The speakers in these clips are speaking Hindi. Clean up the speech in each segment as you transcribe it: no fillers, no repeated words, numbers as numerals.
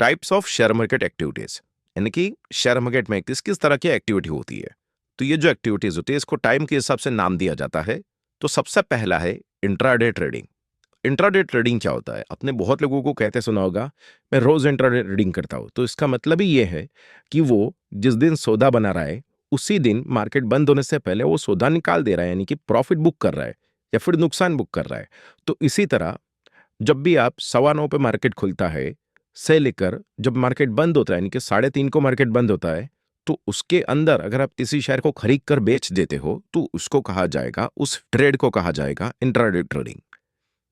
Types of share market activities, यानी कि शेयर मार्केट में किस तरह की एक्टिविटी होती है। तो ये जो एक्टिविटीज होती है इसको टाइम के हिसाब से नाम दिया जाता है। तो सबसे पहला है इंट्राडे ट्रेडिंग। इंट्राडे ट्रेडिंग क्या होता है? आपने बहुत लोगों को कहते सुना होगा, मैं रोज इंट्राडे ट्रेडिंग करता हूं। तो इसका मतलब ही ये है कि वो जिस दिन सौदा बना रहा है उसी दिन मार्केट बंद होने से पहले वो सौदा निकाल दे रहा है, यानी कि प्रॉफिट बुक कर रहा है या फिर नुकसान बुक कर रहा है। तो इसी तरह जब भी आप 9:15 पे मार्केट खुलता है से लेकर जब मार्केट बंद होता है, यानी कि 3:30 को मार्केट बंद होता है, तो उसके अंदर अगर आप किसी शेयर को खरीद कर बेच देते हो तो उसको कहा जाएगा, उस ट्रेड को कहा जाएगा इंट्राडे ट्रेडिंग।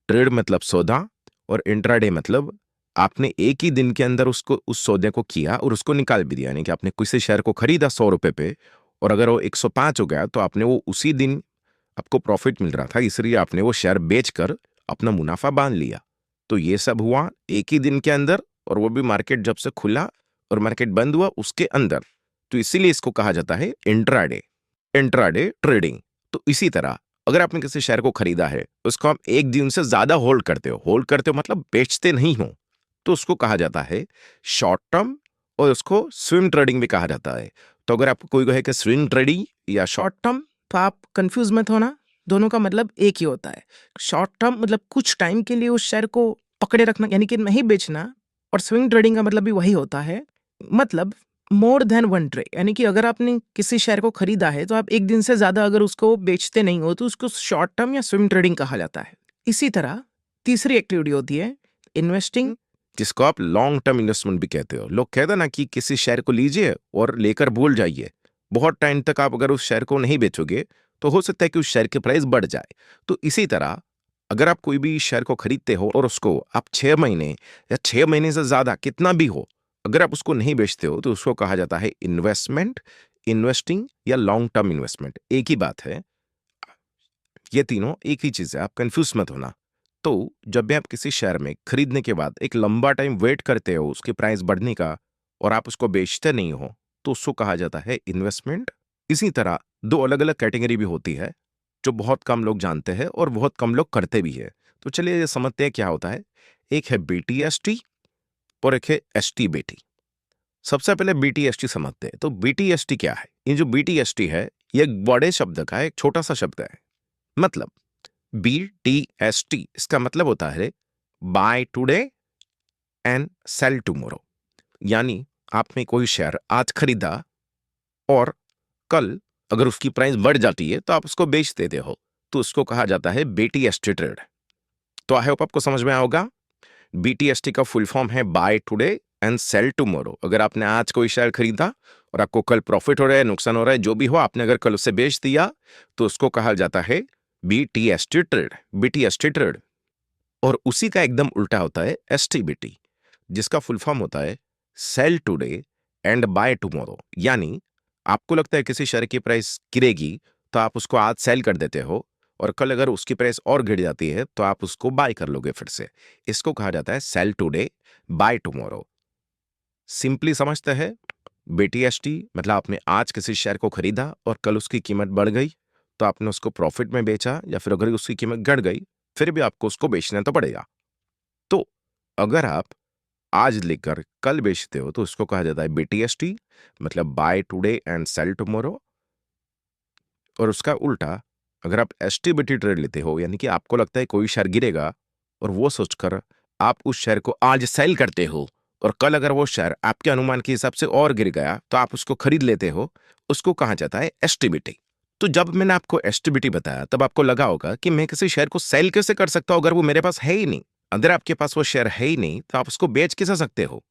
ट्रेड मतलब सौदा और इंट्राडे मतलब आपने एक ही दिन के अंदर उसको उस सौदे को किया और उसको निकाल भी दिया, यानी कि आपने किसी शेयर को खरीदा 100 रुपए पे और अगर वो 105 हो गया तो आपने वो उसी दिन आपको प्रॉफिट मिल रहा था, इसलिए आपने वो शेयर बेचकर अपना मुनाफा बांध लिया। तो ये सब हुआ एक ही दिन के अंदर, और वो भी मार्केट जब से खुला और मार्केट बंद हुआ उसके अंदर। तो इसीलिए इसको कहा जाता है इंट्राडे, इंट्राडे ट्रेडिंग। तो इसी तरह अगर आपने किसी शेयर को खरीदा है उसको आप एक दिन से ज्यादा होल्ड करते हो मतलब बेचते नहीं हो, तो उसको कहा जाता है शॉर्ट टर्म, और उसको स्विंग ट्रेडिंग भी कहा जाता है। तो अगर आपको कोई कहे कि स्विंग ट्रेडिंग या शॉर्ट टर्म, तो आप कंफ्यूज मत होना, दोनों का मतलब एक ही होता है। शॉर्ट टर्म मतलब कुछ टाइम के लिए उस शेयर को पकड़े रखना, यानी कि नहीं बेचना, और स्विंग ट्रेडिंग का मतलब भी वही होता है, मतलब मोर देन वन ट्रेड, यानी कि अगर आपने किसी शेयर को खरीदा है तो आप एक दिन से ज्यादा अगर उसको बेचते नहीं हो तो उसको शॉर्ट टर्म या स्विंग ट्रेडिंग कहा जाता है। इसी तरह तीसरी एक्टिविटी होती है इन्वेस्टिंग। जिसको आप लॉन्ग टर्म इन्वेस्टमेंट भी कहते हो। लोग कहते हैं ना कि किसी शेयर को लीजिए और लेकर भूल जाइए, बहुत टाइम तक आप अगर उस शेयर को नहीं बेचोगे तो हो सकता है कि उस शेयर की प्राइस बढ़ जाए। तो इसी तरह अगर आप कोई भी शेयर को खरीदते हो और उसको आप 6 महीने या 6 महीने से ज्यादा कितना भी हो, अगर आप उसको नहीं बेचते हो तो उसको कहा जाता है इन्वेस्टमेंट, इन्वेस्टिंग या लॉन्ग टर्म इन्वेस्टमेंट। एक ही बात है, ये तीनों एक ही चीज है, आप कंफ्यूज मत होना। तो जब भी आप किसी शेयर में खरीदने के बाद एक लंबा टाइम वेट करते हो उसकी प्राइस बढ़ने का और आप उसको बेचते नहीं हो, तो उसको कहा जाता है इन्वेस्टमेंट। इसी तरह दो अलग अलग कैटेगरी भी होती है जो बहुत कम लोग जानते हैं और बहुत कम लोग करते भी है। तो चलिए ये समझते हैं क्या होता है। एक है बीटीएसटी और एक है एसटी बेटी। सबसे पहले बीटीएसटी समझते हैं। तो बीटीएसटी क्या है? ये जो बीटीएसटी है ये एक बड़े शब्द का एक छोटा सा शब्द है। मतलब BTST इसका मतलब होता है buy today and sell tomorrow, यानी आपने कोई शेयर आज खरीदा और कल अगर उसकी प्राइस बढ़ जाती है तो आप उसको बेच देते हो, तो उसको कहा जाता है BTST ट्रेड। तो आई होप आपको समझ में आएगा। BTST का फुल फॉर्म है buy today and sell tomorrow. अगर आपने आज कोई शेयर खरीदा और आपको कल प्रॉफिट हो रहा है, नुकसान हो रहा है, जो भी हो, आपने अगर कल उसे बेच दिया तो उसको कहा जाता है BTST ट्रेड, BTST ट्रेड। और उसी का एकदम उल्टा होता है STBT, जिसका फुल फॉर्म होता है sell today and buy tomorrow. यानी आपको लगता है किसी शेयर की प्राइस गिरेगी तो आप उसको आज सेल कर देते हो और कल अगर उसकी प्राइस और गिर जाती है तो आप उसको बाय कर लोगे फिर से। इसको कहा जाता है sell today buy tomorrow. Simply समझते हैं, BTST मतलब आपने आज किसी शेयर को खरीदा और कल उसकी कीमत बढ़ गई तो आपने उसको प्रॉफिट में बेचा, या फिर अगर उसकी कीमत घट गई फिर भी आपको उसको बेचना तो पड़ेगा। तो अगर आप आज लेकर कल बेचते हो तो उसको कहा जाता है BTST मतलब buy today and sell tomorrow. और उसका उल्टा, अगर आप STBT ट्रेड लेते हो, यानी कि आपको लगता है कोई शेयर गिरेगा और वो सोचकर आप उस शेयर को आज सेल करते हो और कल अगर वो शेयर आपके अनुमान के हिसाब से और गिर गया तो आप उसको खरीद लेते हो, उसको कहा जाता है STBT। तो जब मैंने आपको STBT बताया तब आपको लगा होगा कि मैं किसी शेयर को सेल कैसे कर सकता हूं अगर वो मेरे पास है ही नहीं। अगर आपके पास वो शेयर है ही नहीं तो आप उसको बेच कैसे सकते हो,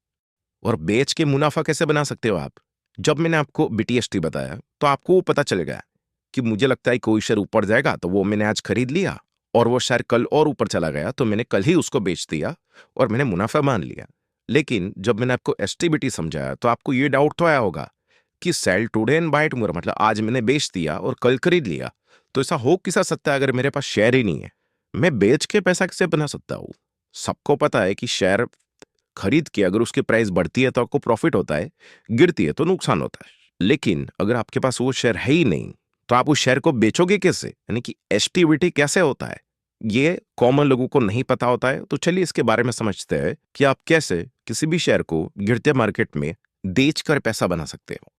और बेच के मुनाफा कैसे बना सकते हो आप? जब मैंने आपको BTST बताया तो आपको वो पता चल गया कि मुझे लगता है कोई शेयर ऊपर जाएगा तो वो मैंने आज खरीद लिया, और वो शेयर कल और ऊपर चला गया तो मैंने कल ही उसको बेच दिया और मैंने मुनाफा मान लिया। लेकिन जब मैंने आपको STBT समझाया तो आपको ये डाउट तो आया होगा कि sell today and buy tomorrow मतलब आज मैंने बेच दिया और कल खरीद लिया, तो ऐसा हो कैसा सकता है? अगर मेरे पास शेयर ही नहीं है, मैं बेच के पैसा कैसे बना सकता हूं? सबको पता है कि शेयर खरीद के अगर उसकी प्राइस बढ़ती है तो आपको प्रॉफिट होता है, गिरती है तो नुकसान होता है। लेकिन अगर आपके पास वो शेयर है ही नहीं तो आप उस शेयर को बेचोगे कैसे? यानी कि STBT कैसे होता है? ये कॉमन लोगों को नहीं पता होता है, तो चलिए इसके बारे में समझते हैं कि आप कैसे किसी भी शेयर को गिरते मार्केट में बेचकर पैसा बना सकते हो।